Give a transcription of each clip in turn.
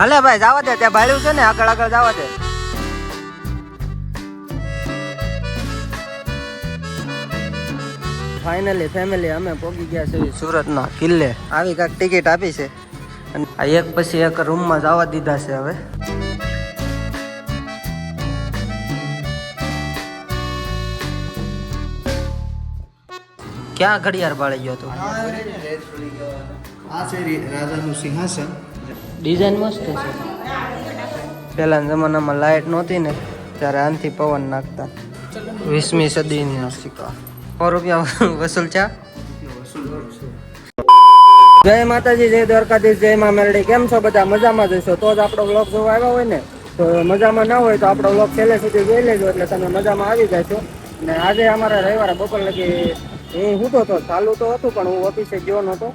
હાલે ભાઈ જવા દે, ત્યાં ભાડ્યું છે ને, આગળ આગળ જવા દે. ફાઇનલી ફેમિલી અમે પહોંચી ગયા છે સુરતના કિલ્લે. આવી કાંઈક ટિકિટ આપી છે અને આ એક પછી એક રૂમમાં જવા દીધા છે. હવે ક્યાં ઘડિયાળ ભાળી ગયો તું? આ છે રાજાનું સિંહાસન. ડિઝાઇન મસ્ત છે. પહેલાના જમાનામાં લાઇટ નહોતી ને ત્યારે આનથી પવન નાખતા. 20મી સદીના સિક્કા. 100 રૂપિયા વસૂલ છે. જય માતાજી, જય દ્વારકાધીશ, જય મા મેલડી. કેમ છો બધા? મજામાં જશો તો જ આપણો વ્લોગ જોવા આવ્યા હોય ને. તો મજામાં ના હોય તો આપણો વ્લોગ છેલ્લે સુધી જોઈ લેજો એટલે તમે મજામાં આવી જશો. ને આજે અમારે રવિવારે બપોર લગી હું સૂતો હતો. ચાલુ તો હતું પણ હું ઓફિસે ગયો નહોતો.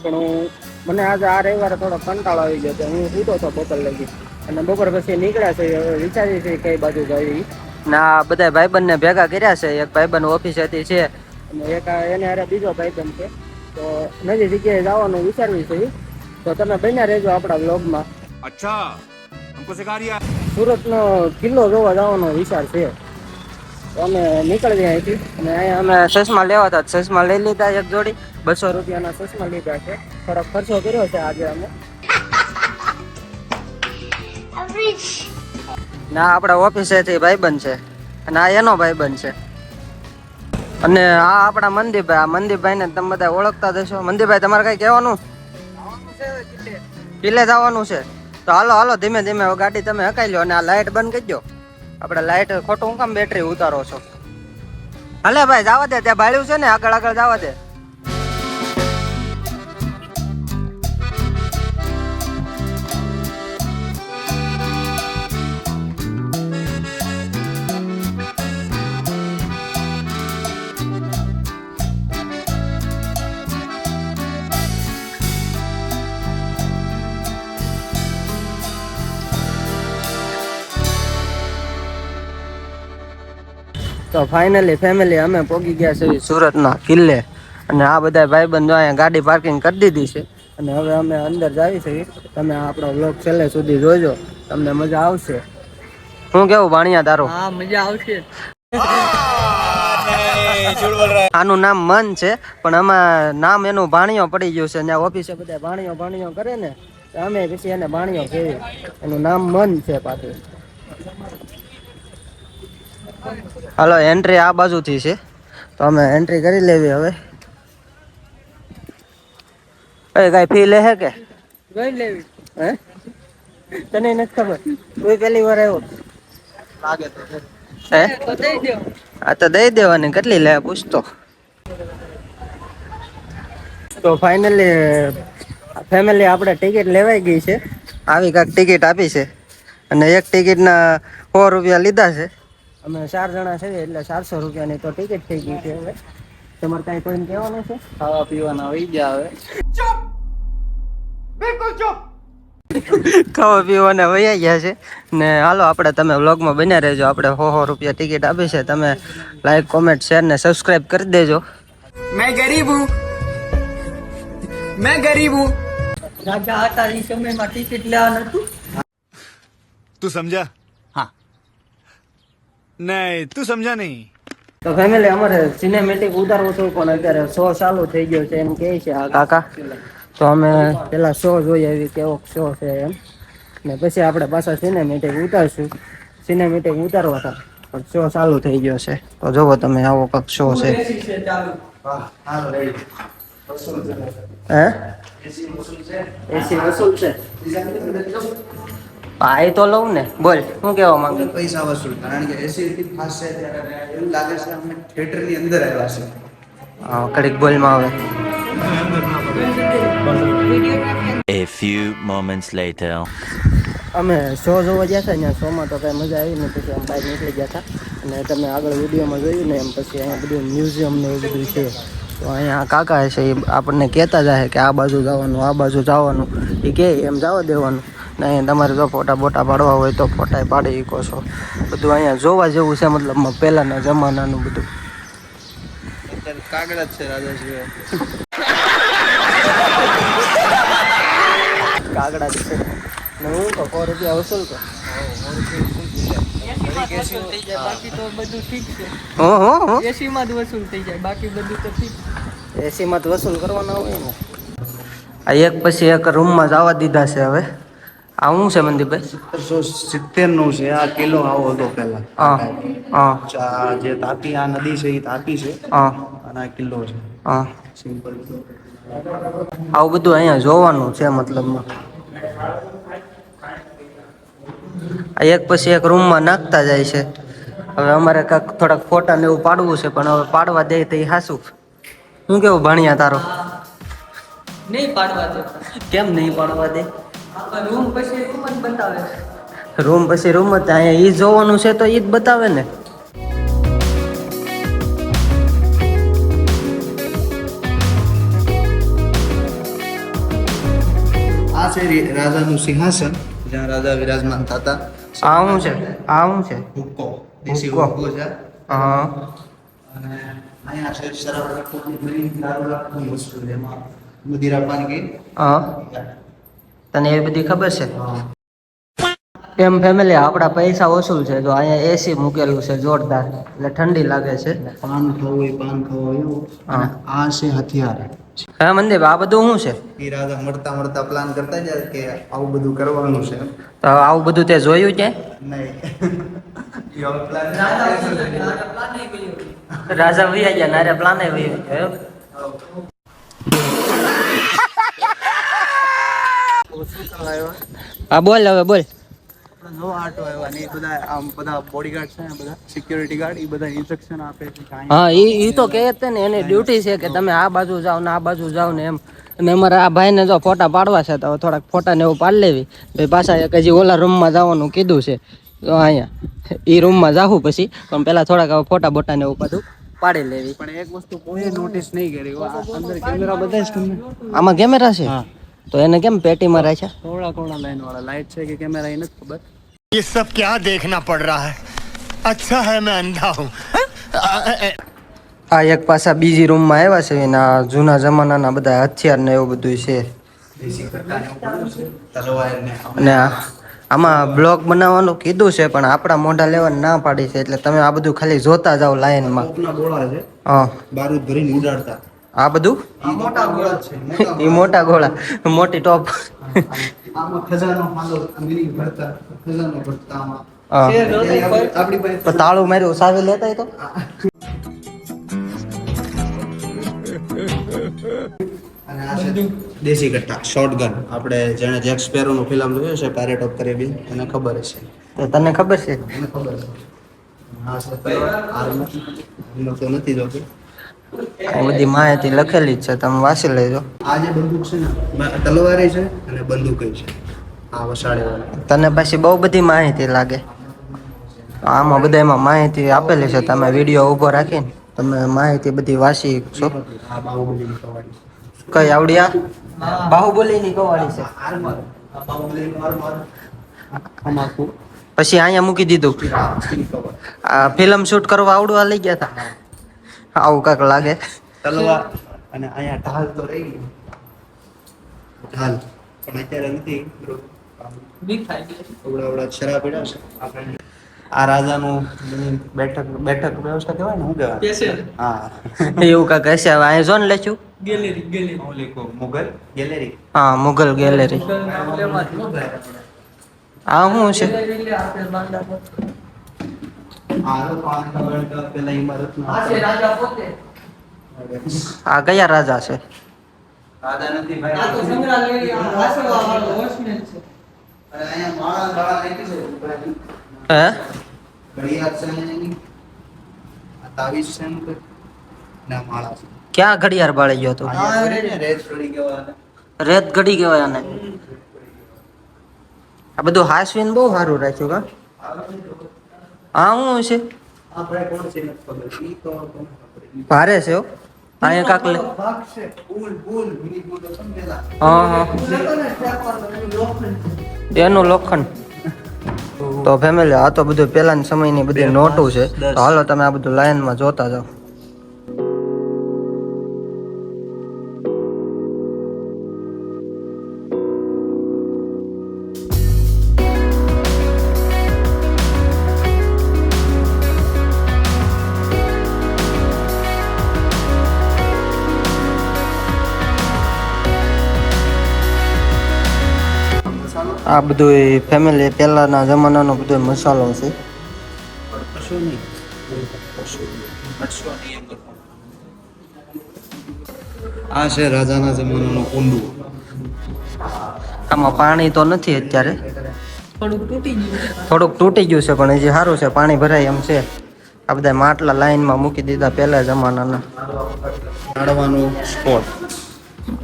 પણ મને આજે આ રવિવારે થોડો કંટાળો આવી ગયો. હું સૂતો હતો બપોર લગી અને બપોર પછી નીકળ્યા છે. વિચારીએ છીએ કઈ બાજુ જઈ. ના બધા ભાઈબંધને ભેગા કર્યા છે. એક ભાઈબંધ ઓફિસેથી છે અને એક એને હારે બીજો ભાઈબંધ છે. તો નવી જગ્યાએ જવાનું વિચારવી છે. તો તમે બન્યા રહેજો આપણા વ્લોગમાં. અચ્છા, हमको सिखा रिया. સુરતનો કિલ્લો જોવા જવાનો વિચાર છે. તો અમે નીકળી અહીંથી અને અહીંયા અમે ચશ્મા લેવા હતા. ચશ્મા લઈ લીધા એક જોડી. 200 રૂપિયાના ચશ્મા લીધા છે. થોડોક ખર્ચો કર્યો છે આજે અમે. ના આપણા ઓફિસેથી ભાઈબંધ છે અને આ એનો ભાઈબંધ છે. અને આ આપણા મનદીપભાઈ. આ મનદીપભાઈને તમે બધા ઓળખતા જશો. મનદીપભાઈ તમારે કઈ કહેવાનું? કિલ્લે જવાનું છે. તો હાલો હાલો ધીમે ધીમે ગાડી તમે હકાઈ લો અને આ લાઇટ બંધ કરી દો. આપણે લાઇટ ખોટું હું કામ બેટરી ઉતારો છો? હાલે ભાઈ જવા દે, ત્યાં ભાડ્યું છે ને, આગળ આગળ જવા દે. તો ફાઇનલી ફેમિલી અમે પહોંચી ગયા છે સુરતના કિલ્લે. અને આ બધા ભાઈબંધો અહીંયા ગાડી પાર્કિંગ કરી દીધી છે અને હવે અમે અંદર જઈએ છીએ. તમે આપણો વ્લોગ છેલ્લે સુધી જોજો, તમને મજા આવશે. શું કેવું ભાણિયા તારું? હા, મજા આવશે. આનું નામ મન છે પણ આમાં નામ એનું ભાણિયો પડી ગયું છે. ત્યાં ઓફિસે બધા ભાણિયો ભાણિયો કરે ને અમે પછી એને ભાણિયો કહેવી. એનું નામ મન છે પાછું. હાલો એન્ટ્રી આ બાજુથી છે તો અમે એન્ટ્રી કરી લેવી હવે. કઈ ફી લે હે કે ગઈ લેવી? હે તને નથી ખબર? તું પહેલી વાર આવ્યો લાગે તો હે? તો દઈ દો. આ તો દઈ દેવાની. કેટલી લે પૂછતો. તો ફાઇનલી ફેમિલી આપણે ટિકિટ લેવાઈ ગઈ છે. આવી કાંઈક ટિકિટ આપી છે અને એક ટિકિટના 100 રૂપિયા લીધા છે. અમે 4 જણા છીએ એટલે 400 રૂપિયાની તો ટિકિટ થઈ ગઈ છે. હવે તમારે કાંઈ કોઈને કહેવાનું છે? ખાવા પીવાના હોય ગયા હવે. ખાવા પીવાના વયા ગયા છે ને. હાલો આપણે તમે વ્લોગમાં બન્યા રહેજો. આપણે 100 રૂપિયા ટિકિટ આપી છે. તમે લાઈક કોમેન્ટ શેર ને સબસ્ક્રાઈબ કરી દેજો. मैं गरीब हूँ, मैं गरीब हूँ. રાજા હતા એ સમયમાં ટિકિટ લેવા નતું. तू समझा? हाँ. नहीं, तू समझा नहीं. તો ફેમિલી અમારે સિનેમેટિક ઉતારવું હતું પણ અત્યારે શો ચાલુ થઈ ગયો છે એમ કહે છે આ કાકા. તો અમે પેલા શો જોઈએ એવી કેવો શો છે એમ ને પછી આપણે પાછા સિનેમેટિક ઉતારશું. સિનેમેટિક ઉતારવા હતા પણ શો ચાલુ થઈ ગયો છે. તો જોવો તમે આવો કંઈક શો છે. હે એસી વસૂલ છે? હા એ તો લઉં ને. બોલ શું કહેવા માંગે? પૈસા વસૂલ, કારણ કે એસી ખાસ છે ત્યારે એવું લાગે છે અમે થિયેટરની અંદર આવ્યા છે. હા કડીક બોલમાં આવે. A few moments later. અમે શો જોવા ગયા હતા. ત્યાં શોમાં તો કાંઈ મજા આવી ને પછી અમે બહાર નીકળી ગયા હતા. અને તમે આગળ વિડીયોમાં જોયું ને એમ પછી અહીંયા બધું મ્યુઝિયમ ને એવું બધું છે. તો અહીંયા કાકા છે એ આપણને કહેતા જાય કે આ બાજુ જવાનું, આ બાજુ જવાનું. એ કહે એમ જવા દેવાનું. ને અહીંયા તમારે જો ફોટા બોટા પાડવા હોય તો ફોટા પાડી શકો છો. બધું અહીંયા જોવા જેવું છે. મતલબ પહેલાંના જમાનાનું બધું. કાગડા જ છે રાજાશ્રી. કાગડા જ છે. ને હું તો 100 રૂપિયા વસૂલ કર. 80 માં જ વસૂલ થઈ જાય બાકી તો બધું ઠીક છે. હો 80 માં જ વસૂલ થઈ જાય બાકી બધું તો ઠીક છે. એસી માં જ વસૂલ કરવાના હોય ને. આ એક પછી એક રૂમમાં જવા દીધા છે હવે. આ શું છે મનદીપભાઈ? 1770 નું છે. આ કિલો આવો હતો પેલા. હા હા આ જે તાપી આ નદી છે એ તાપી છે હા અને આ કિલ્લો છે હા. સિમ્પલ. આવું બધું અહીંયા જોવાનું છે મતલબમાં. આ એક પછી એક રૂમમાં નાખતા જાય છે. હવે અમારે કાંઈક થોડાક ફોટા ને એવું પાડવું છે પણ હવે પાડવા દે તો એ હાસું. શું કેવું ભણ્યા તારો? નહીં પાડવા દે. કેમ નહીં પાડવા દે? રૂમ પછી રૂમ જ બતાવે. રૂમ પછી રૂમ જ અહીંયા ઈ જોવાનું છે તો ઈ જ બતાવે ને. આ છે રાજાનું સિંહાસન જ્યાં રાજા વિરાજમાન થતા. આ શું છે? આ શું છે? હુક્કો, દેશી હુક્કો. હુક્કો છે. હા અને અહીંયા છે શરાબ રાખવાની ઘણી દારૂ રાખવાની વસ્તુ છે. એમાં મદિરા પાનગી. હા. તને એ બધી ખબર છે? એમ ફેમિલી આપણા પૈસા વસૂલ છે. જો અહીંયા એસી મૂકેલું છે જોરદાર એટલે ઠંડી લાગે છે. પાન ખાવું હોય પાન ખાવું હોય એવું. હા. અને આ છે હથિયાર. હા મનદીપ આ બધું શું છે? એ રાજા મળતા મળતા પ્લાન કરતા જાય કે આવું બધું કરવાનું છે. તો આવું બધું તે જોયું છે? નહીં એવો plan રાજા વૈયા ગયા નારે પ્લાને વૈયો ગયો એમ? હા બોલ હવે બોલ. જો આટો આવ્યા ને એ બધા આમ બધા બોડીગાર્ડ છે ને બધા સિક્યોરિટી ગાર્ડ એ બધા ઇન્સ્ટ્રક્શન આપે છે કે અહીંયા હા ઈ તો કહે જ ને એની ડ્યુટી છે કે તમે આ બાજુ જાઓ ને આ બાજુ જાઓ ને એમ. અને અમારા આ ભાઈને જો ફોટા પાડવા છે તો થોડાક ફોટા ને એવું પાડી લેવી. પછી પાછા એક હજી ઓલા રૂમમાં જવાનું કીધું છે તો અહીંયા ઈ રૂમમાં જાવું પછી પણ પેલા થોડાક હવે ફોટા બોટા ને એવું બધું પાડી લેવી. પણ એક વસ્તુ કોઈ નોટિસ નહીં કરી આ અંદર કેમેરા બધા જ તમને આમાં કેમેરા છે? હા. તો એને કેમ પેટીમાં રાખ્યા? થોડા થોડા લાઈન વાળા લાઈટ છે કે કેમેરા એ નથી ખબર. ये सब क्या देखना पड़ रहा है? अच्छा है मैं अंधा हूँ. આ એક પાછા બીજી રૂમમાં આવ્યા છે એના જૂના જમાનાના બધા હથિયાર ને એવું બધું છે. દેશી કટ્ટા ને એવું બધું છે. તલવાર ને અને આમાં બ્લોગ બનાવવાનું કીધું છે પણ આપણા મોઢા લેવાની ના પાડી છે એટલે તમે આ બધું ખાલી જોતા જાઓ લાઈનમાં. તોપના ગોળા છે. હા બારૂદ ભરીને ઉડાડતા. આ બધું આ મોટા ગોળા છે. મોટા એ મોટા ગોળા મોટી ટોપ. આમાં ખજાનો હાલો મિની ભરતા ખજાનો ભરતા આમાં હા. આપણી પાસે પણ તાળું માર્યું સાવી લેતા તો અને આ છે દેશી કટ્ટા શોટગન. આપણે જેણે જેક સ્પેરો નું ફિલ્મ જોયું છે પેરેટ ઓફ કેરેબિયન એને ખબર હશે. તો તને ખબર છે? એને ખબર છે. આ છે તલવાર આર્મર. એનો તો નથી જોતો. આ બધી માહિતી લખેલી જ છે તમે વાંચી લેજો. આ જે બંદૂક છે ને તલવારે છે અને બંદૂક છે. આ વસાડે વાળી. તને પછી બહુ બધી માહિતી લાગે. આમાં બધામાં માહિતી આપેલી છે તમે વિડીયો ઊભો રાખીને તમે માહિતી બધી વાંચી છો. આ બાહુબલીની કવાડી. કઈ આવડ્યા? બાહુબલીની કવાડી છે. આર્મર. આ બાહુબલીનું આર્મર. આમાં આખું પછી અહીંયા મૂકી દીધું. Steel cover. આ ફિલ્મ શૂટ કરવા આવડવા લઈ ગયા હતા. આવું કાંક લાગે. તલવાર અને અહીંયા ઢાલ તો રહી ગઈ. ઢાલ પણ અત્યારે નથી. બીક થાય છે. અવડા શરાબ પીડા છે. આપણે આ રાજાનું બેઠક વ્યવસ્થા કહેવાય ને શું કહેવાય? પેશન્ટ હા. એવું કાંક હશે. હવે અહીંયા જો ને લેશું. ગેલેરી ઓલી મુગલ ગેલેરી. હા મુગલ ગેલેરી. આ શું છે? ગેલેરી આપણે બાંધા પર. આ તો પાણી વળતા પેલા ઇમારતમાં આ છે રાજા પોતે. આ કયા રાજા છે? રાજા નથી આ તો ભાઈ. સંગ્રહાલય આસવા વાળો વોચમેન છે. અને અહીંયા માળા ગાળા નાખી છે ઉપરની. હે? ઘડિયાળ છે અહીંયાની. આ તાવીજ છે એનું કંઈક. ને આ માળા છે. ક્યાં ઘડિયાળ બાળી ગયો હતો? આ જે કરે ને રેત ચડી કહેવાય. રેત ઘડી કહેવાય આને. આ બધું હાસવીને બહુ સારું રાખ્યું કા. આ શું છે? આપણે કોણ છે નથી ખબર. ઈ તો કોને ખબર. ભારે છે હો. અહીંયા કાંક ભાગ છે. પુલ મિની પુલ તો સમજેલા. હા હા લખો ને ઠેકવાનો એનું લોખંડ છે. એનું લોખંડ. તો ફેમિલી આ તો બધું પેલાના સમયની બધી નોટું છે. તો હાલો તમે આ બધું લાઈનમાં જોતા જાઓ. આ બધું ફેમિલી પહેલાના જમાનાનો બધો મસાલો છે. કશું નહીં. કશું નહીં. આ છે રાજાના જમાનાનો કુંડું. આમાં પાણી તો નથી અત્યારે, થોડુંક તૂટી ગયું. થોડુંક તૂટી ગયું છે પણ હજી સારું છે, પાણી ભરાય એમ છે. આ બધા માટલા લાઈનમાં મૂકી દીધા પહેલા જમાનાના. ઝાડવાનું સ્પોટ.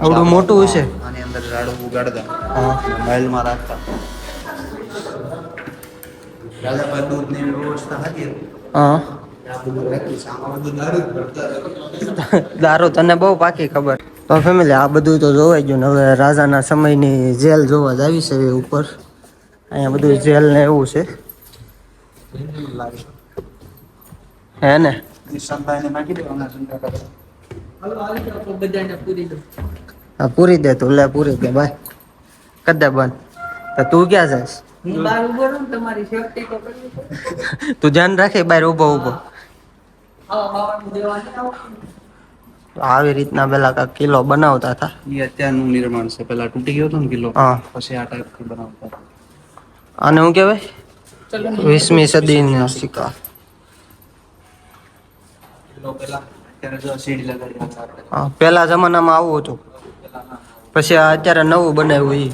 આવડું મોટું છે. આની અંદર ઝાડવું ઉગાડતા, હા. મહેલમાં રાખતા. રાજા પાસે દૂધની વ્યવસ્થા હતી. હા. આ બધું રાખ્યું છે. આમાં બધું દારૂ જ ભરતા. દારૂ તને બહુ પાકી ખબર. તો ફેમિલી આ બધું તો જોવાઈ ગયું ને હવે રાજાના સમયની જેલ જોવા જ આવી છે એ ઉપર. અહીંયા બધું જેલ ને એવું છે. હે ને નિશાંતભાઈને નાખી દેવાના સંતા કરે. હાલો હાલો આપણે બધાને પૂરી દો. હા પૂરી દે તું, લે પૂરી દે ભાઈ. કદે બંધ તો તું ક્યાં જાય? હું બહાર ઉભો રહું ને તમારી સેફટી તો કરવી પડે. તું ધ્યાન રાખે બહાર ઊભો ઊભો. આવા બાવાનું દેવા નહીં આવતું. આવી રીતના પેલા કાંઈક કિલ્લો બનાવતા હતા. એ અત્યારનું નિર્માણ છે. પેલા તૂટી ગયો હતો ને કિલ્લો, હા. પછી આ ટાઈપથી બનાવતા. આને શું કહેવાય? ચલો 20મી સદીના સિક્કા. કિલ્લો પેલા અત્યારે જો સીડી લગાડી આપણે. હા પેલા જમાનામાં આવું હતું, પછી આ અત્યારે નવું બનાવ્યું ઈ.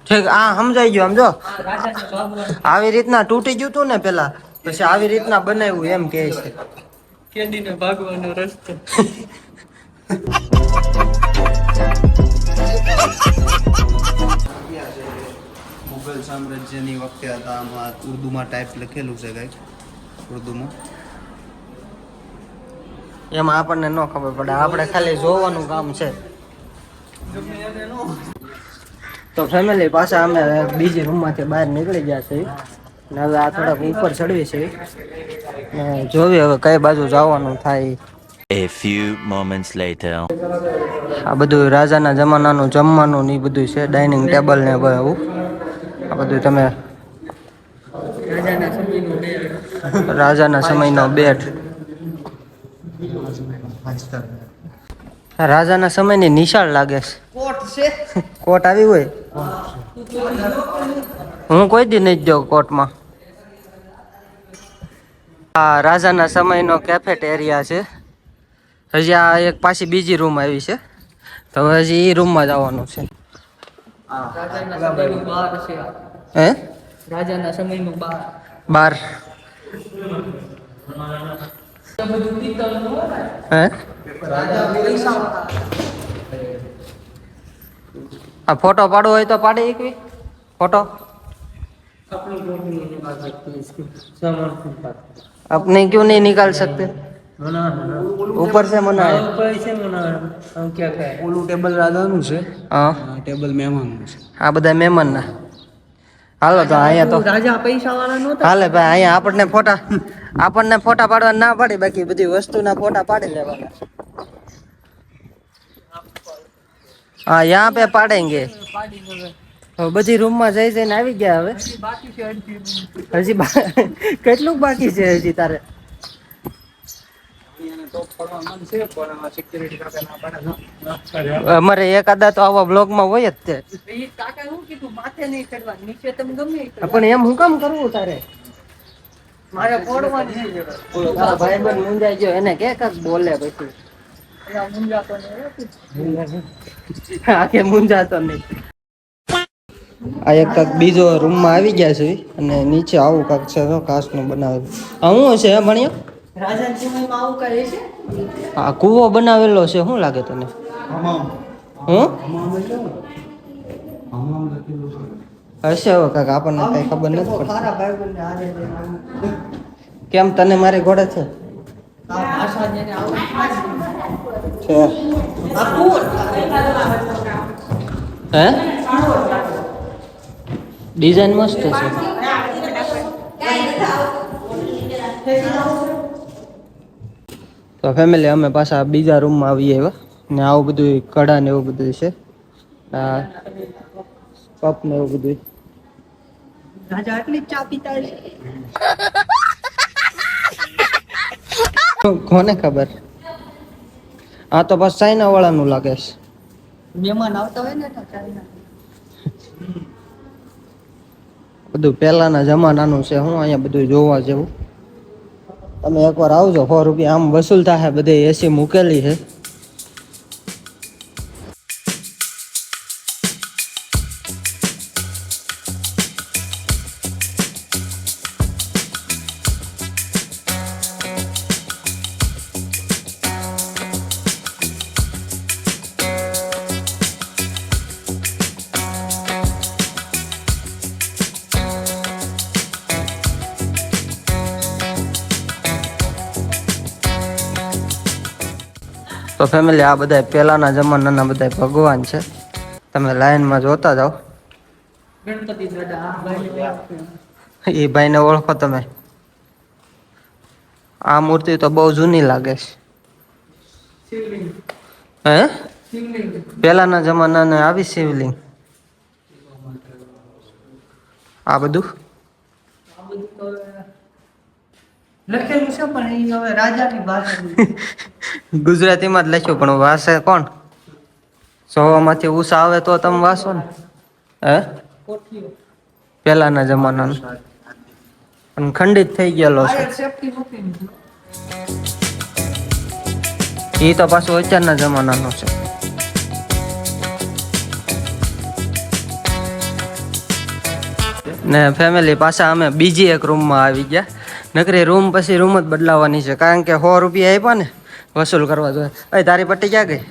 ઠીક આ સમજાઈ ગયું. આમ જો રાજાને ભાગવાનું આવી રીતના તૂટી ગયું હતું ને પેલા, પછી આવી રીતના બનાવ્યું એમ કહે છે. કેદીને ભાગવાનો રસ્તો. મુગલ સામ્રાજ્યની વખતે હતા. આમાં ઉર્દુમાં ટાઈપ લખેલું છે કંઈક ઉર્દુમાં. એમાં આપણને ન ખબર પડે, આપણે ખાલી જોવાનું કામ છે. તો ફેમિલી પાછા અમે બીજી રૂમમાંથી બહાર નીકળી ગયા છે ને હવે આ થોડાક ઉપર ચડવી છે ને જોવી હવે કઈ બાજુ જવાનું થાય. A few moments later. આ બધું રાજાના જમાનાનું જમવાનું ને એ બધું છે, ડાઇનિંગ ટેબલ ને આવું. આ બધું તમે રાજાના સમયનો ડેરો. રાજાના સમયનો બેડ. રાજાના સમયની નિશાળ લાગે છે. કોટ છે. કોટ આવી હોય? હું કોઈ દી નહીં જાઉં કોટમાં. આ રાજાના સમયનો કેફેટેરિયા છે. હજી આ એક પાછી બીજી રૂમ આવી છે, તો હજી એ રૂમમાં જવાનું છે. રાજાના સમયનું બાર છે. હે રાજાના સમયનું બાર. બાર? આ બધું પિત્તળનું હોય ને. હે રાજા પૈસા વાળા. આ ફોટો પાડવો હોય તો પાડી એકવી ફોટો. अपने क्यों नहीं निकाल सकते? ऊपर से मना है. ઓલું ટેબલ રાજાનું છે, હા આ ટેબલ મહેમાનનું છે. આ બધા મહેમાનના. હાલો તો અહીંયા તો રાજા પૈસા વાળા નહોતા. હાલે ભાઈ, અહીંયા આપણને ફોટા પાડવા ના પાડી, બાકી બધી વસ્તુના ફોટા પાડી લેવાના. હા યહાં पे પાડેંગે. હવે બધી રૂમમાં જઈને આવી ગયા. હવે બાકી છે હજી. હજી કેટલું બાકી છે હજી તારે? અમારે એકાદા તો આવા બ્લોગમાં હોય જ તે. એ કાકા શું કીધું, માથે નહીં ચડવા, નીચે તમે ગમે એ કરો. પણ એમ હું કામ કરવું તારે? મારે ફોડવાની છે. તારા ભાઈબંધ મુંજાઈ ગયો, એને કે કાક બોલે પછી. એના મુંજાતો નહીં. આ કે મુંજાતો નહીં. આ એક કાક બીજો રૂમમાં આવી ગયા છે અને નીચે આવું કાક છે કાચનું બનાવેલું. આ શું છે ભણ્યા? રાજાના સમયમાં આવું કરે છે. આ કૂવો બનાવેલો છે, શું લાગે તને? હું હશે હવે કાક, આપણને કઈ ખબર નથી પડતી. મારા ભાઈબંધને હારે લઈને આવું. કેમ તને મારી ઘોડે છે? આ ભાષા જેને આવડે છે આ કોણ? હે ડિઝાઇન મસ્ત છે. તો ફેમિલી અમે પાછા બીજા રૂમમાં આવીએ એવા ને આવું બધું કડા ને એવું બધું છે, આ કપ ને એવું બધું. રાજા આટલી જ ચા પીતા છે. કોને ખબર? આ તો બસ ચાઇના વાળાનું લાગે છે. મહેમાન આવતા હોય ને તો ચાઇના. બધું પહેલાના જમાનાનું છે. હું અહીંયા બધું જોવા જેવું. તમે એકવાર આવજો. 100 રૂપિયા આમ વસૂલ થાય. બધે એસી મૂકેલી છે. તો ફેમિલી આ બધા પહેલાના જમાનાના બધા ભગવાન છે. તમે લાઈનમાં જોતા જાઓ. ગણપતિ દાદા આ ભાઈ એ ભાઈને ઓળખો તમે? આ મૂર્તિ તો બહુ જૂની લાગે છે. શિવલિંગ હે? શિવલિંગ પહેલાના જમાનાને આવી શિવલિંગ. આ બધું આ બધું તો લખેલું છે પણ એ હવે રાજાની ભાષા ગુજરાતીમાં જ લખ્યું પણ વાસે કોણ? સવામાંથી ઉષા આવે તો તમે વાસો ને. હે? કોઠીઓ પહેલાના જમાનાનું પણ ખંડિત થઈ ગયેલો છે. ફાયર સેફટી મૂકી એ તો પાછું અત્યારના જમાનાનું છે. ને ફેમિલી પાછા અમે બીજી એક રૂમમાં આવી ગયા. નકરી રૂમ પછી રૂમ જ બદલાવાની છે. કારણ કે 100 રૂપિયા આપ્યા ને વસૂલ કરવા જોઈએ. એ તારી પટ્ટી ક્યાં ગઈ?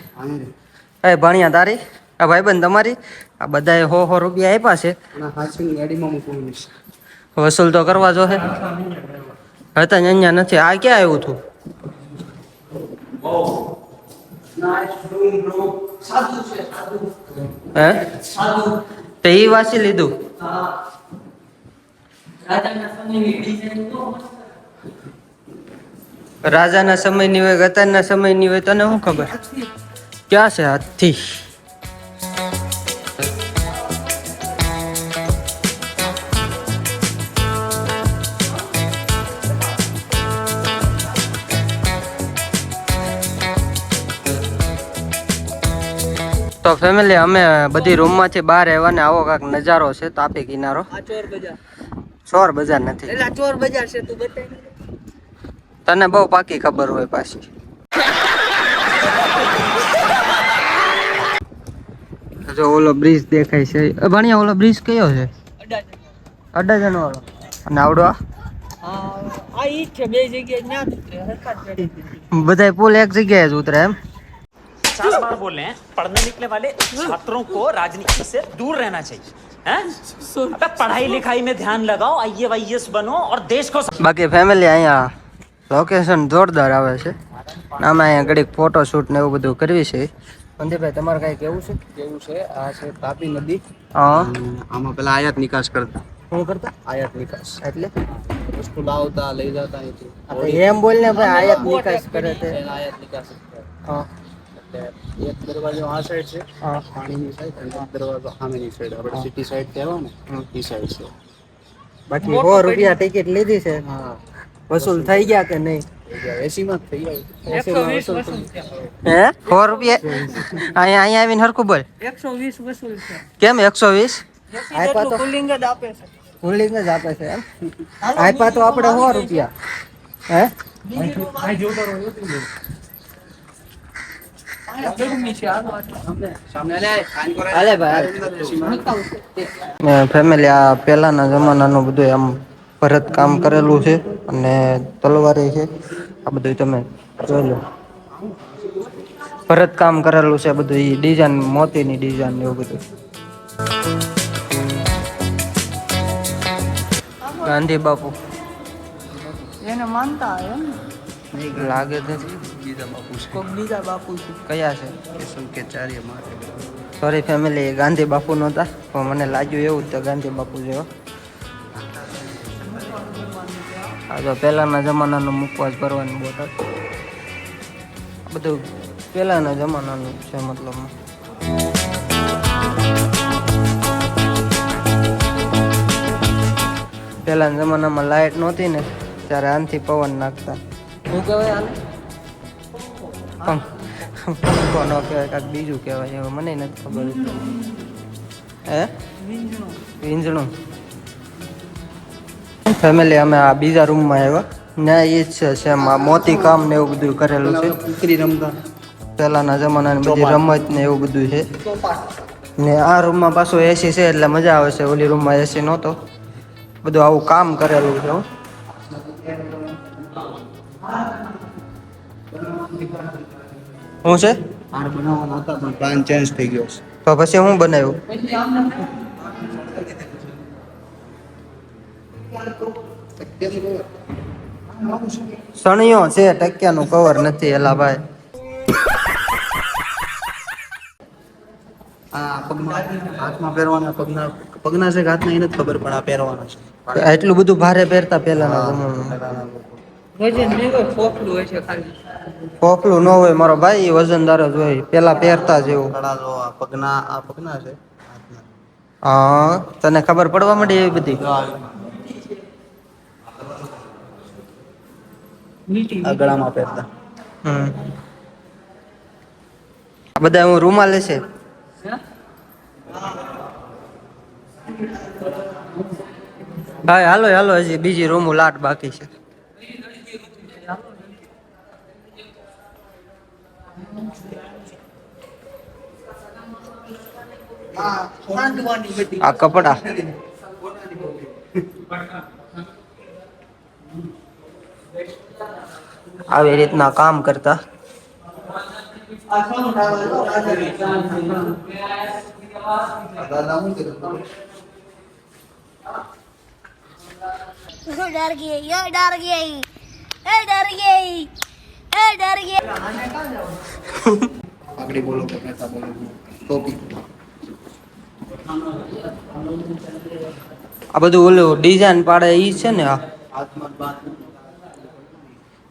એ ભણ્યા તારી? આ ભાઈબંધ તમારી? આ બધાએ 100 રૂપિયા આપ્યા છે. વસૂલ તો કરવા જોઈએ. હતા અહીંયા નથી. આ ક્યાં આવ્યું હતું? હે? તો એ વાંચી લીધું. રાજાના સમયની ડિઝાઇન તો રાજાના સમયની હોય ગતારના સમયની હોય તને શું ખબર? ક્યાં છે હાથી? તો ફેમિલી અમે બધી રૂમમાંથી બહાર આવ્યા ને આવો કાંક નજારો છે. તાપી કિનારો. આ ચોર બજાર ચોર બજાર નથી. એટલે આ ચોર બજાર છે તું બતાવી તને બહુ પાકી ખબર હોય પાછી. જો ઓલો બ્રિજ દેખાય છે. ભણ્યા ઓલો બ્રિજ કયો છે? અડાજણ વાળો. અને આવડો આ આ ઈ છે બે જગ્યાએ ન્યા જ ઉતરે હરકત કરી દીધી બધાય પુલ એક જગ્યાએ જ ઉતરે એમ? 50 बार बोल रहे हैं पढ़ने निकले वाले छात्रों को राजनीति से दूर रहना चाहिए हैं? अबे पढ़ाई लिखाई में ध्यान लगाओ, आईएएस बनो और देश को બાકી ફેમિલી અહીંયા લોકેશન જોરદાર આવે છે. આમાં અહીંયા ઘડીક ફોટો શૂટ ને એવું બધું કરવી છે. મંદિરભાઈ તમારે કઈ કેવું છે? કેવું છે? આ છે તાપી નદી. હા. આમાં પેલા આયાત નિકાસ કરતા. શું કરતા? આયાત નિકાસ એટલે વસ્તુ લાવતા લઈ જતા અહીંથી. એમ બોલ ને ભાઈ આયાત નિકાસ કરે તે. આયાત નિકાસ. હા. એટલે એક દરવાજો આ સાઈડ છે, હા. પાણીની સાઈડ, અને એક દરવાજો સામેની સાઈડ, આપણે સિટી સાઈડ કહેવાય ને એ સાઈડ છે. બાકી 100 રૂપિયા ટિકિટ લીધી છે. હા, વસૂલ થઈ ગયા કે નહીં? એસીમાં જ થઈ જાય. 120 વસૂલ છે હે? 100 રૂપિયા અહીંયા આવીને હરખું બોલ. 120 વસૂલ છે કેમ 120? આપ્યા તો કુલિંગ જ આપે છે કુલિંગ જ આપે છે એમ? આપ્યા તો આપણે 100 રૂપિયા. હે? ગરમી છે સામે લે કાન કરે. હાલે ભાઈ ફેમિલી આ પહેલાના જમાનાનું બધું આમ ભરત કામ કરેલું છે અને તલવારી છે. આ બધું તમે જોઈ લો. ભરત કામ કરેલું છે બધું. એ ડિઝાઇન મોતીની ડિઝાઇન એવું બધું. ગાંધી બાપુ એને માનતા એમ લાગે નથી. બીજા બાપુ છે. કોક બીજા બાપુ છે કયા છે? સંકેચાર્ય માટે. સોરી ફેમિલી ગાંધી બાપુ નહોતા પણ મને લાગ્યું એવું તો ગાંધી બાપુ જેવા. આ તો પહેલાના જમાનાનું મૂકવા જ ભરવાની બોટલ. બધું પહેલાના જમાનાનું છે મતલબ. પહેલાના જમાનામાં લાઇટ નહોતી ને ત્યારે આનથી પવન નાખતા. શું કહેવાય આને? પંખો ન કહેવાય, કાંઈક બીજું કહેવાય. હવે મને નથી ખબર. હે? વીંજણું. ફેમિલી અમે આ બીજા રૂમમાં આવ્યા ને એ જ છે સેમ આ મોતી કામ ને એવું બધું કરેલું છે કુકરી રમતા પહેલાના જમાનાની બધી રમત ને એવું બધું છે ને આ રૂમમાં પાછું એસી છે એટલે મજા આવે છે ઓલી રૂમમાં એસી નહોતો બધું આવું કામ કરેલું છે હો. શું છે હાર બનાવવાના હતા પણ પ્લાન ચેન્જ થઈ ગયો છે. તો પછી હું બનાવ્યું સણિયો છે ટક્યાનું કવર નથી એલા ભાઈ આ પગમાં હાથમાં પહેરવાના પગના છે કે હાથના એ નથી ખબર પણ આ પહેરવાના છે. એટલું બધું ભારે પહેરતા પહેલાના જમાનામાં વજન નહીં હોય, ફોફલું હોય છે ખાલી. પોપલું ન હોય મારો ભાઈ એ વજનદાર જ હોય પેલા પહેરતા જ એવું કડા જો આ પગના છે હાથના. હા તને ખબર પડવા માંડી એવી બધી આ ગળામાં પહેરતા. હમ આ બધા હું રૂમાલ છે ભાઈ હાલો હાલો હજી બીજી રૂમ લાટ બાકી છે સાંધવાની બધી. આ કપડા આવી રીતના કામ કરતા દાદા શું કીધું? डर गई ये डर गई ए डर गई ए डर गई આગળ બોલો કે નેતા બોલો ટોપી. આ બધું ઓલું ડિઝાઇન પાડે ઈ છે ને આ હાથમાં બાંધ.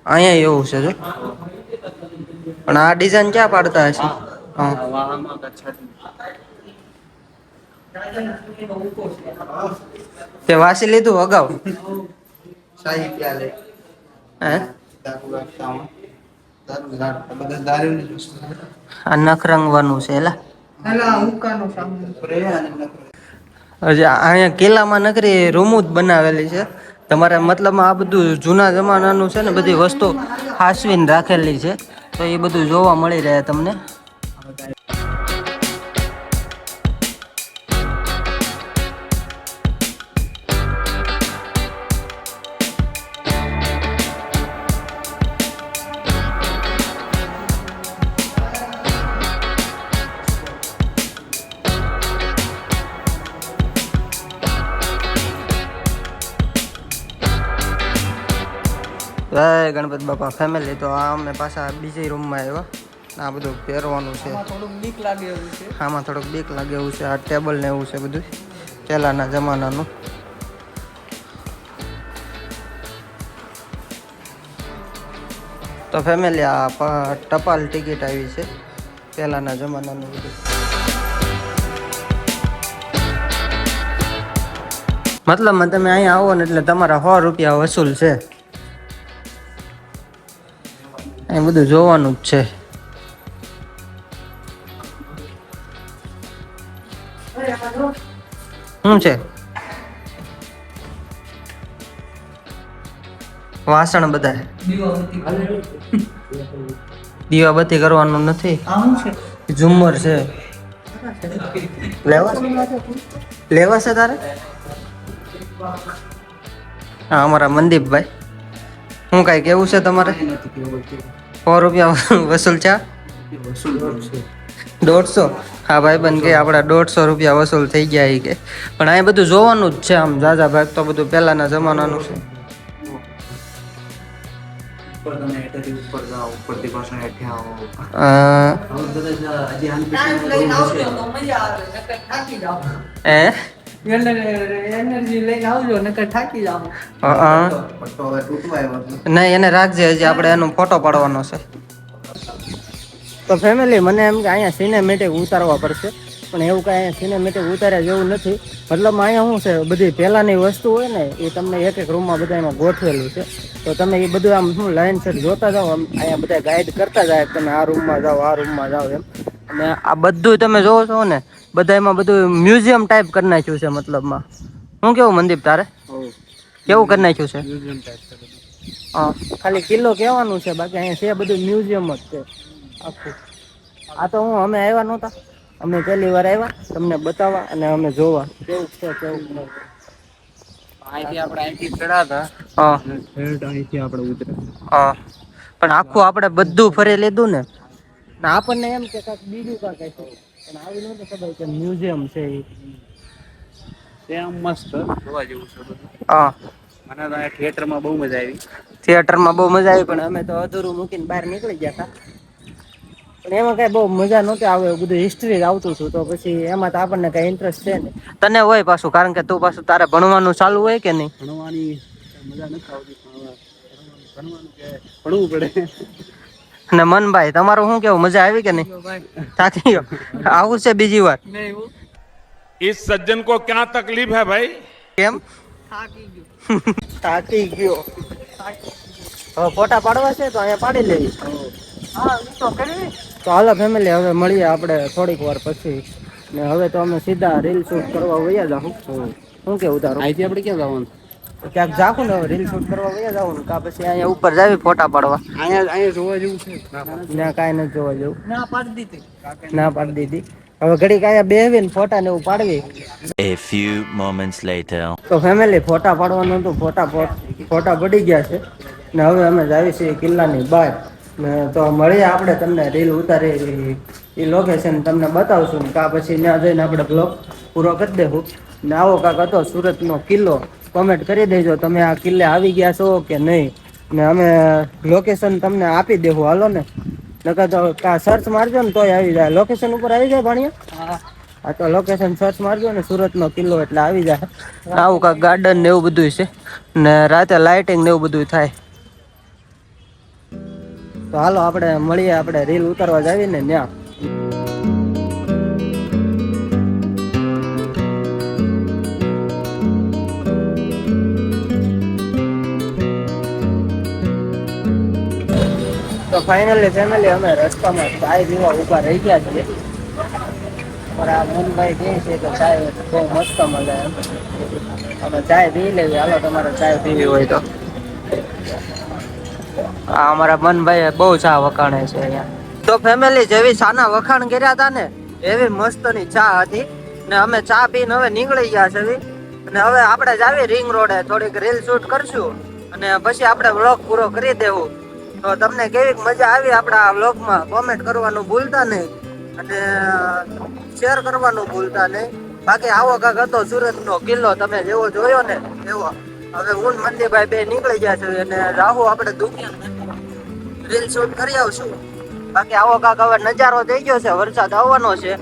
અહીંયા એવું છે જો પણ આ ડિઝાઇન ક્યાં પાડતા હશે હા વાહમાં કચ્છાથી. તે વાસી લીધું અગાઉ શાહી પ્યાલે હે દારૂ રાખતા હું. બધા દારૂની જ વસ્તુ છે. આ નખ રંગવાનું છે એલા પેલા હુક્કાનો સામાન. સ્પ્રે અને નખરો. હજી અહીંયા કિલ્લામાં નકરી રૂમો જ બનાવેલી છે તમારે મતલબમાં આ બધું જૂના જમાનાનું છે ને બધી વસ્તુ હાસવીને રાખેલી છે તો એ બધું જોવા મળી રહે તમને જય ગણપતિ બાપા ફેમિલી તો આ અમે પાછા બીજી રૂમમાં આવ્યા આ બધું પહેરવાનું છે થોડુંક બીક લાગે એવું છે. આમાં થોડુંક બીક લાગે એવું છે આ ટેબલ ને એવું છે બધું પહેલાના જમાનાનું તો ફેમિલી આ ટપાલ ટિકિટ આવી છે પહેલાના જમાનાનું બધું મતલબમાં તમે અહીંયા આવો ને એટલે તમારા 100 રૂપિયા વસૂલ છે એ બધું જોવાનું જ છે શું છે વાસણ બધા દીવાબત્તી કરવાનું નથી આ શું છે? ઝુમ્મર છે લેવા છે તારે હા અમારા મનદીપભાઈ શું કાંઈ કેવું છે તમારે 100 રૂપિયા વસૂલ છે 150 હા ભાઈ બન કે આપણા 150 રૂપિયા વસૂલ થઈ ગયા એ કે પણ આ બધું જોવાનું જ છે આમ જાજા ભાગ તો બધું પહેલાના જમાનાનું છે ઉપર તમે હેઠળથી ઉપર જાઓ ઉપરથી પાછા હેઠે આવો. હવે બધા હજી આન ટાઈમ લઈને આવજો તો મજા આવે, નકર થાકી જાઓ. એનર્જી લઈને આવજો, નકર થાકી જાઓ. પટ્ટો હવે તૂટવા આવ્યો છે. નહીં એને રાખજે હજી આપણે એનો ફોટો પાડવાનો છે તો ફેમિલી મને એમ કે અહીંયા સિનેમેટિક ઉતારવા પડશે પણ એવું કાંઈ અહીંયા સિનેમેટિક ઉતાર્યા જેવું નથી મતલબ અહીંયા શું છે બધી પહેલાંની વસ્તુ હોય ને એ તમને એક એક રૂમમાં બધા એમાં ગોઠવેલું છે તો તમે એ બધું આમ શું લાઈન સેટ જોતા જાઓ આમ અહીંયા બધા ગાઈડ કરતા જાય કે તમે આ રૂમમાં જાઓ આ રૂમમાં જાઓ એમ અને આ બધું તમે જોવો છો ને બધા એમાં બધું મ્યુઝિયમ ટાઈપ કરી નાખ્યું છે મતલબમાં શું કેવું મનદીપ તારે કેવું કરી નાખ્યું છે? હા, ખાલી કિલ્લો કહેવાનું છે, બાકી અહીંયા છે બધું મ્યુઝિયમ જ છે આખું. આ તો અમે આવ્યા નહોતા, અમે પહેલી વાર આવ્યા તમને બતાવવા અને અમે જોવા કેવું છે કેવું નહીં. અહીંથી ચડ્યા હતા. હા અહીંથી આપણે ઉતરે. હા, પણ આખું આપણે બધું ફરી લીધું ને આપણને એમ કે કાંઈક બીજું કાંઈક છે, પણ આવી નહોતું ખબર કે મ્યુઝિયમ છે એ. ત્યાં મસ્ત જોવા જેવું છે બધું. હા, મને તો અહીંયા થિયેટરમાં બહુ મજા આવી. થિયેટરમાં બહુ મજા આવી, પણ અમે તો અધૂરું મૂકીને બહાર નીકળી ગયા હતા. પણ એમાં કઈ બહુ મજા નહોતી આવે, બધું હિસ્ટ્રી જ આવતું હતું, તો પછી એમાં તો આપણને કઈ ઇન્ટરેસ્ટ છે ને. તને હોય પાછું, કારણ કે તું પાછું તારે ભણવાનું ચાલુ હોય કે નહીં? ભણવાની મજા નથી આવતી, ભણવાનું કે ભણવું પડે. અને મનભાઈ તમારું શું કેવું, મજા આવી કે નહીં? થાકી ગયો? આવું છે બીજી વાર? इस सज्जन को क्या तकलीफ है भाई? કેમ થાકી ગયો? હવે ફોટા પાડવા છે તો અહીંયા પાડી લેવી. તો હાલો ફેમિલી, હવે મળીએ આપણે થોડીક વાર પછી. ને હવે તો અમે સીધા રીલ શૂટ કરવા વયા જાઉં. શું કેવું તારું? અહીંથી આપણે ક્યાં જવાનું? ક્યાંક જાખું ને, હવે રીલ શૂટ કરવા વયા જાઉં ને, કા પછી અહીંયા ઉપર જાવી ફોટા પાડવા. અહીંયા જોવા જેવું છે? ના, કાંઈ નથી જોવા જેવું. ના પાડી દીધી. હવે ઘડીક અહીંયા બેહીને ફોટા ને એવું પાડવી. A few moments later. તો ફેમિલી, ફોટા પાડવાનું હતું, ફોટા પડી ગયા છે ને હવે અમે જાવી છીએ કિલ્લાની બહાર. ને તો મળીએ આપણે, તમને રીલ ઉતારી એ લોકેશન તમને બતાવશું ને, કા પછી ત્યાં જઈને આપણે બ્લોગ પૂરો કરી દેવું. ને આવો કાંક હતો સુરતનો કિલ્લો, કોમેન્ટ કરી દેજો તમે આ કિલ્લે આવી ગયા છો કે નહીં. ને અમે લોકેશન તમને આપી દેવું, હાલો ને. નકર તો સર્ચ મારજો ને તોય આવી જાય. લોકેશન ઉપર આવી જાય ભાણિયા? હા, તો લોકેશન સર્ચ મારજો ને સુરતનો કિલ્લો એટલે આવી જાય. આવું કાંક ગાર્ડન ને એવું બધું છે ને રાતે લાઇટિંગ ને એવું બધું થાય. તો હાલો આપણે મળીએ, આપણે રીલ ઉતારવા જાવી ને ત્યાં. તો ફાઇનલી ફેમિલી, અમે રસ્તામાં ચાય પીવા ઊભા રહી ગયા છીએ. મારા મનભાઈ કહે છે કે ચાય બહુ મસ્ત મળે એમ. અમે ચાય પી લેવી, હાલો તમારે ચાય પીવી હોય તો. આ અમારા મનભાઈ બહુ ચા વખાણે છે અહીંયા. તો ફેમિલી, જેવી ચાના વખાણ કર્યા હતા ને એવી મસ્તની ચા હતી. ને અમે ચા પીને હવે નીકળી ગયા છે. અને હવે આપણે જાવી રિંગ રોડે, થોડીક રીલ શૂટ કરશું અને પછી આપણે વ્લોગ પૂરો કરી દેવું. તો તમને કેવી મજા આવી આપણા વ્લોગમાં કોમેન્ટ કરવાનું ભૂલતા નહીં અને શેર કરવાનું ભૂલતા નહીં. બાકી આવો કાંક હતો સુરતનો કિલ્લો, તમે જેવો જોયો ને એવો. હવે હું મંદીભાઈ બે નીકળી ગયા છે અને રાહુ આપણે દુકાન રીલ શૂટ કરી આવશું. બાકી આવો કાંક હવે નજારો થઈ ગયો છે, વરસાદ આવવાનો છે.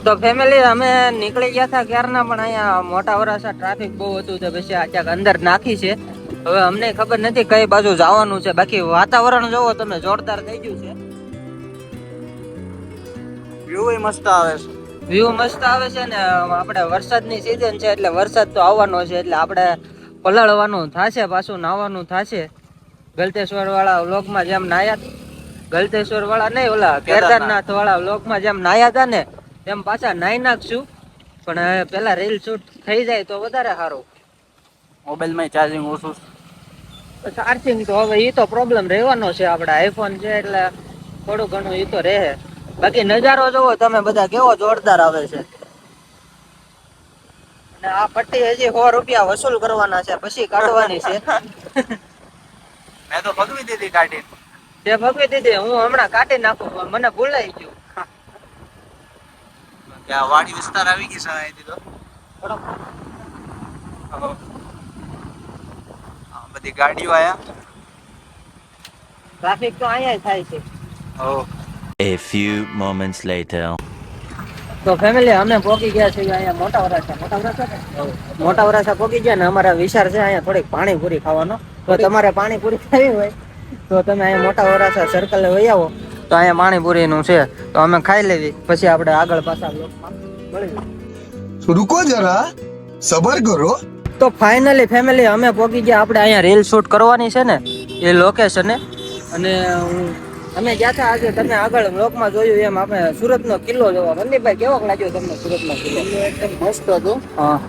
તો ફેમિલી, અમે નીકળી ગયા હતા ક્યારના, પણ અહીંયા મોટા વરાસા ટ્રાફિક બહુ હતું તો પછી આ ક્યાંક અંદર નાખી છે. હવે અમને ખબર નથી કઈ બાજુ જવાનું છે. બાકી વાતાવરણ જોવો તમે, જોરદાર થઈ ગયું છે. વ્યૂ મસ્ત આવે છે. વ્યૂ મસ્ત આવે છે ને આપણે વરસાદની સિઝન છે એટલે વરસાદ તો આવવાનો છે, એટલે આપણે પલળવાનું થશે, પાછું નાવાનું થશે. ગલતેશ્વર વાળા વ્લોગમાં જેમ નાયા, ગલતેશ્વર વાળા નહીં, ઓલા કેદારનાથ વાળા વ્લોગમાં જેમ નાયા હતા ને તેમ પાછા નાઈ નાખશું. પણ પેલા રીલ શૂટ થઈ જાય તો વધારે સારું. મોબાઈલમાં ચાર્જિંગ ઓછું. ચાર્જિંગ તો હવે એ તો પ્રોબ્લેમ રહેવાનો છે, આપડા આઈફોન છે એટલે થોડું ઘણું એ તો રહે. બાકી નજારો જોવો તમે બધા કેવો જોરદાર આવે છે. અને આ પટ્ટી હજી 100 રૂપિયા વસૂલ કરવાના છે, પછી કાઢવાની છે. મેં તો ભગવી દીધી કાઢી. તે ભગવી દીધી, હું હમણાં કાઢી નાખું પણ મને ભૂલાઈ ગયું. ત્યાં વાડી વિસ્તાર આવી ગઈ છે અહીંથી તો. બધી ગાડીઓ આયા. ટ્રાફિક તો અહીંયા થાય છે. A few moments later. તો ફેમિલી, અમે પહોંચી ગયા છીએ અહીંયા મોટા વરાસા પહોંચી ગયા ને અમારા વિચાર છે અહીંયા થોડીક પાણીપુરી ખાવાનો. તો તમારે પાણીપુરી ખાવી હોય તો તમે અહીંયા મોટા વરાસા સર્કલ વહી આવો, તો અહીંયા પાણીપુરીનું છે તો અમે ખાઈ લેવી, પછી આપણે આગળ પાછા બ્લોગમાં મળીએ. रुको जरा सबर करो. તો ફાઇનલી ફેમિલી, અમે પહોંચી ગયા આપણે અહીંયા રીલ શૂટ કરવાની છે ને એ લોકેશને. અને અમે ગયા હતા આજે, તમે આગળ બ્લોગમાં જોયું એમ, આપણે સુરતનો કિલ્લો જોવા. મનદીપભાઈ કેવો લાગ્યો તમને સુરતનો કિલ્લો? એકદમ મસ્ત હતું. હા,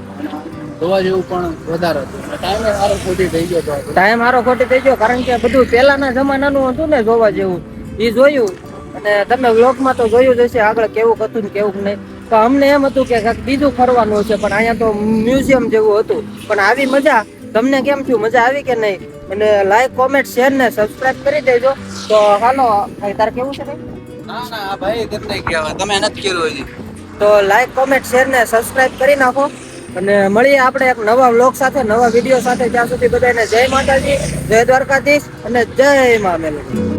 જોવા જેવું પણ વધારે હતું. ટાઈમ સારો ખોટી થઈ ગયો હતો. ટાઈમ સારો ખોટી થઈ ગયો કારણ કે બધું પહેલાના જમાનાનું હતું ને જોવા જેવું એ જોયું. અને તમે વ્લોગમાં તો જોયું જ હશે આગળ કેવું હતું ને કેવું નહીં. તો અમને એમ હતું કે કાંઈક બીજું ફરવાનું છે, પણ અહીંયા તો મ્યુઝિયમ જેવું હતું. પણ આવી મજા તમને કેમ થયું? મજા આવી કે નહીં? અને લાઈક કોમેન્ટ શેર ને સબસ્ક્રાઇબ કરી દેજો. તો હાલો તારે કેવું છે ભાઈ? ના ના ભાઈ કેમ નહીં કહેવાય, તમે નથી કર્યું હજી. તો લાઈક કોમેન્ટ શેર ને સબસ્ક્રાઇબ કરી નાખો. અને મળીએ આપણે એક નવા વ્લોગ સાથે, નવા વિડીયો સાથે. ત્યાં સુધી બધાને જય માતાજી, જય દ્વારકાધીશ અને જય મા મેલડી.